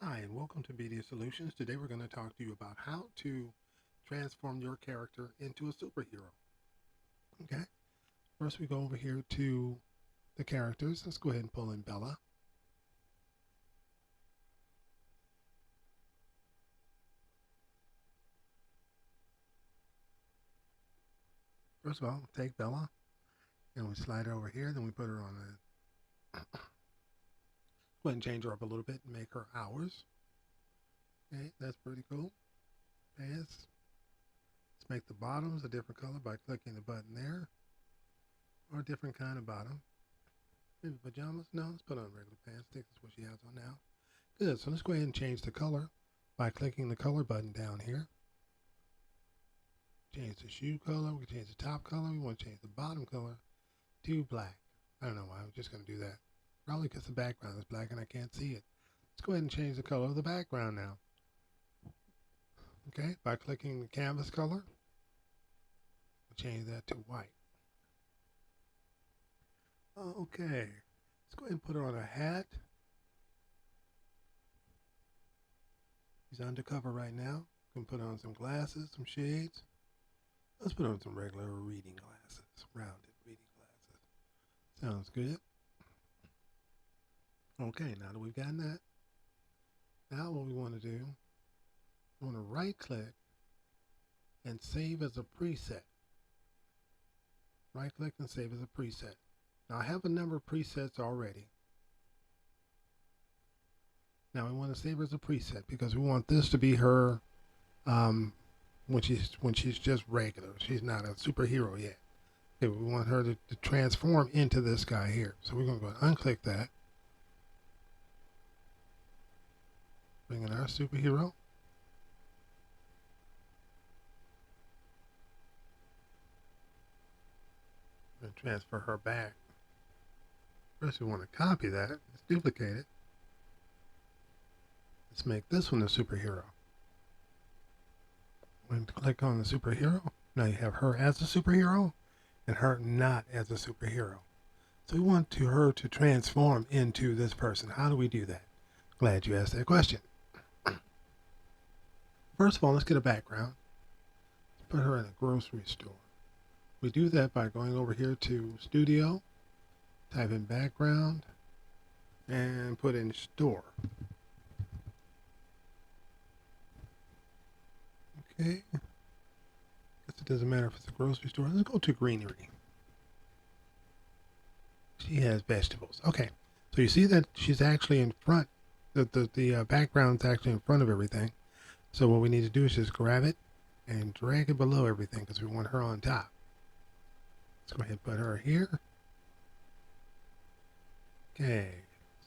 Hi, and welcome to Media Solutions. Today we're going to talk to you about how to transform your character into a superhero. Okay, first we go over here to the characters. Let's go ahead and pull in Bella. First of all, take Bella and we slide her over here. Then we put her on a. Go ahead and change her up a little bit and make her ours. Okay, that's pretty cool. Pass. Let's make the bottoms a different color by clicking the button there, or a different kind of bottom. Maybe pajamas? No, let's put on regular pants. I think that's what she has on now. Good, so let's go ahead and change the color by clicking the color button down here. Change the shoe color, we can change the top color, we want to change the bottom color to black. I don't know why, I'm just going to do that. Probably because the background is black and I can't see it. Let's go ahead and change the color of the background now. Okay, by clicking the canvas color, we'll change that to white. Okay, let's go ahead and put her on a hat. She's undercover right now. We can put on some glasses, some shades. Let's put on some regular reading glasses, rounded reading glasses. Sounds good. Okay, now that we've gotten that, now what we want to do, we want to right click and save as a preset. Right click and save as a preset. Now I have a number of presets already. Now we want to save as a preset because we want this to be her when she's just regular. She's not a superhero yet. Okay, we want her to transform into this guy here. So we're going to go unclick that. Bring in our superhero. And transfer her back. First we want to copy that. Let's duplicate it. Let's make this one a superhero. When you click on the superhero, now you have her as a superhero and her not as a superhero. So we want her to transform into this person. How do we do that? Glad you asked that question. First of all, let's get a background. Let's put her in a grocery store. We do that by going over here to Studio, type in background, and put in store. Okay. Guess it doesn't matter if it's a grocery store. Let's go to greenery. She has vegetables. Okay. So you see that she's actually in front. The background's actually in front of everything. So what we need to do is just grab it and drag it below everything because we want her on top. Let's go ahead and put her here. Okay.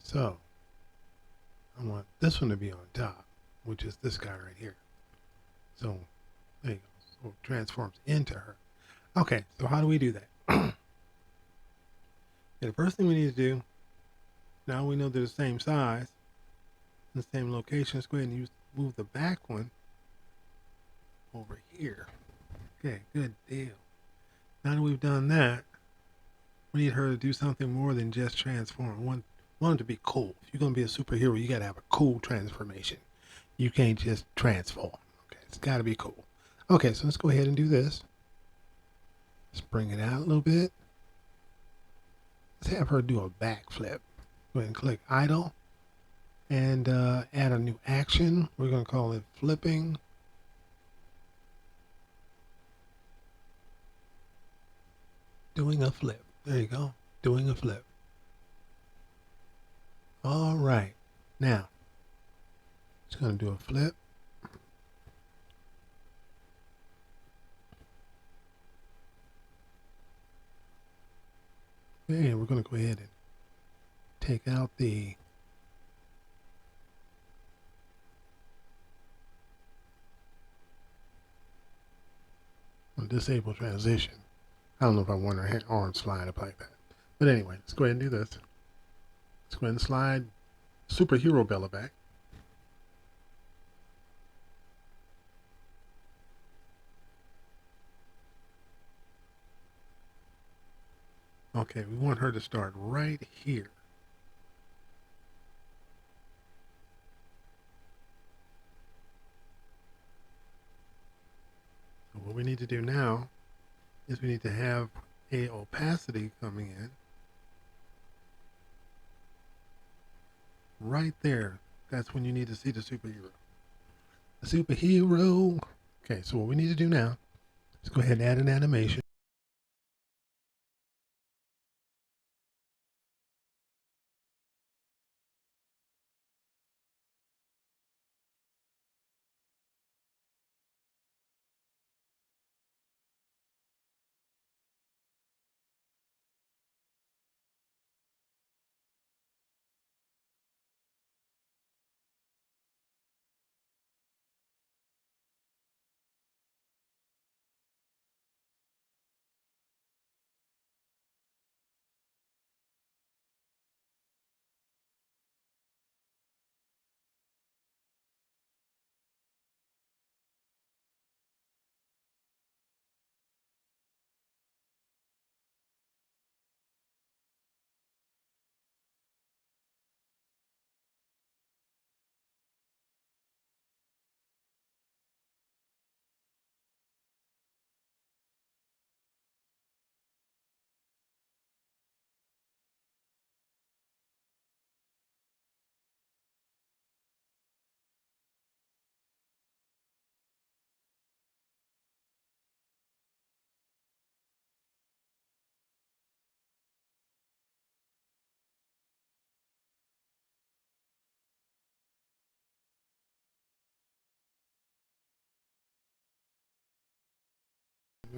So I want this one to be on top, which is this guy right here. So there you go. So it transforms into her. Okay. So how do we do that? The first thing we need to do, now we know they're the same size, the same location. Let's go ahead and move the back one over here. Okay, good deal. Now that we've done that, we need her to do something more than just transform. We want it to be cool. If you're going to be a superhero, you got to have a cool transformation. You can't just transform. Okay, it's got to be cool. Okay, so let's go ahead and do this. Let's bring it out a little bit. Let's have her do a backflip. Go ahead and click idle and add a new action. We're going to call it flipping. Doing a flip. There you go. Doing a flip. All right. Now, it's going to do a flip. Okay, we're going to go ahead and take out the disable transition. I don't know if I want her arms flying up like that. But anyway, let's go ahead and do this. Let's go ahead and slide superhero Bella back. Okay, we want her to start right here. what we need to do now is we need to have a opacity coming in right there. That's when you need to see the superhero. The superhero. Okay, so what we need to do now is go ahead and add an animation.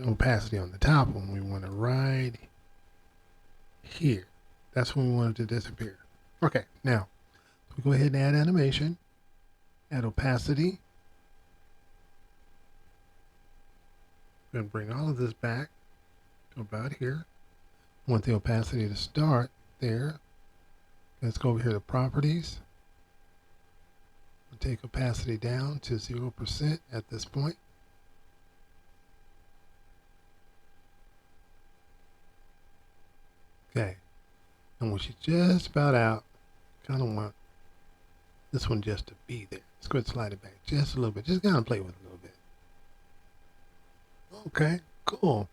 Opacity on the top when we want it right here. That's when we want it to disappear. Okay, now we go ahead and add animation, add opacity. We're going to bring all of this back to about here. I want the opacity to start there. Let's go over here to properties. We'll take opacity down to 0% at this point. Okay, and when she's just about out, kind of want this one just to be there. Let's go ahead and slide it back just a little bit. Just kind of play with it a little bit. Okay, cool.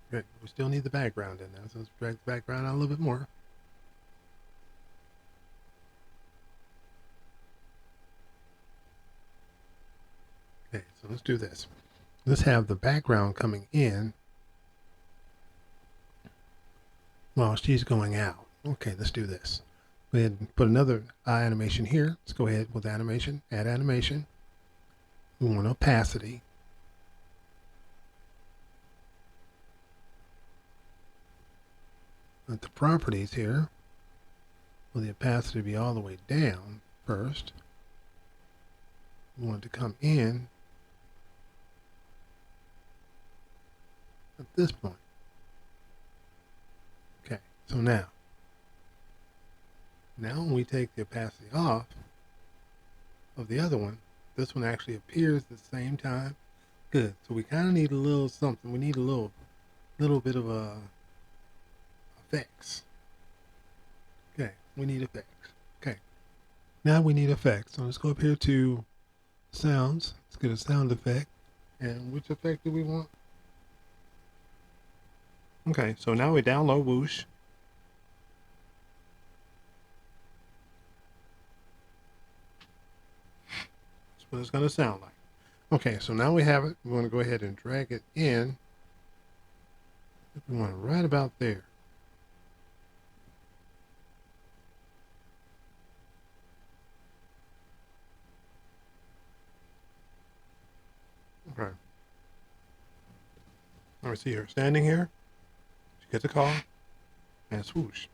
Good. We still need the background in there, so let's drag the background out a little bit more. Okay, so let's do this. Let's have the background coming in while she's going out. Okay, let's do this. Go ahead and put another eye animation here. Let's go ahead with animation, add animation. We want opacity. Let the properties here, well, the opacity be all the way down first. We want it to come in at this point. Okay, so now when we take the opacity off of the other one, this one actually appears at the same time. Good. So we kind of need a little something. We need a little bit of effects. Okay, we need effects. Okay, now we need effects. So let's go up here to sounds. Let's get a sound effect. And which effect do we want? Okay, so now we download Whoosh. That's what it's going to sound like. Okay, so now we have it. We want to go ahead and drag it in. We want it right about there. Okay. Now we see her standing here. She gets a call, and swoosh,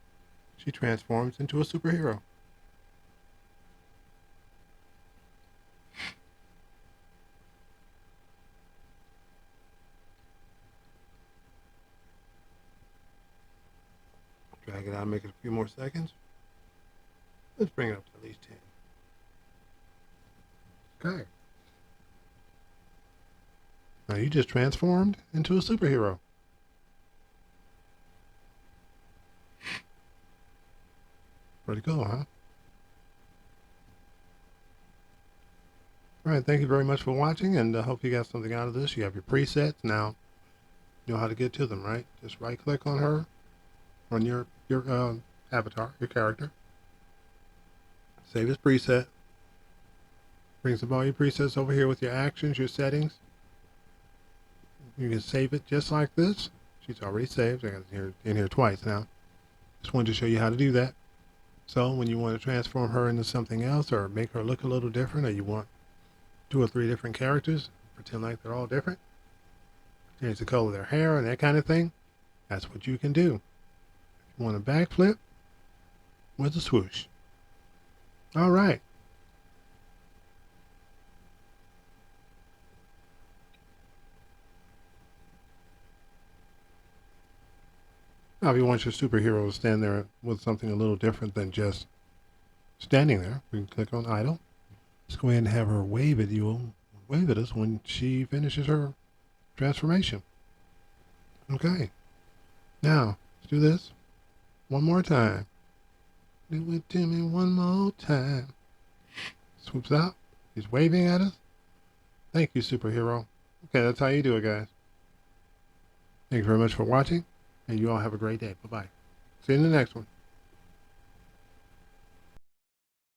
she transforms into a superhero. Drag it out, make it a few more seconds. Let's bring it up to at least 10. Okay. Now you just transformed into a superhero. Pretty cool, huh? All right, thank you very much for watching, and I hope you got something out of this. You have your presets now. You know how to get to them, right? Just right-click on her, on your avatar, your character. Save as preset. Brings up all your presets over here with your actions, your settings. You can save it just like this. She's already saved. I got it in here twice now. Just wanted to show you how to do that. So when you want to transform her into something else or make her look a little different, or you want 2 or 3 different characters, pretend like they're all different, change the color of their hair and that kind of thing, that's what you can do. If you want a backflip with a swoosh. All right. Now, if you want your superhero to stand there with something a little different than just standing there, we can click on idle. Let's go ahead and have her wave at you. Wave at us when she finishes her transformation. Okay. Now, let's do this one more time. Do it to me one more time. Swoops out. He's waving at us. Thank you, superhero. Okay, that's how you do it, guys. Thanks very much for watching, and you all have a great day. Bye-bye. See you in the next one.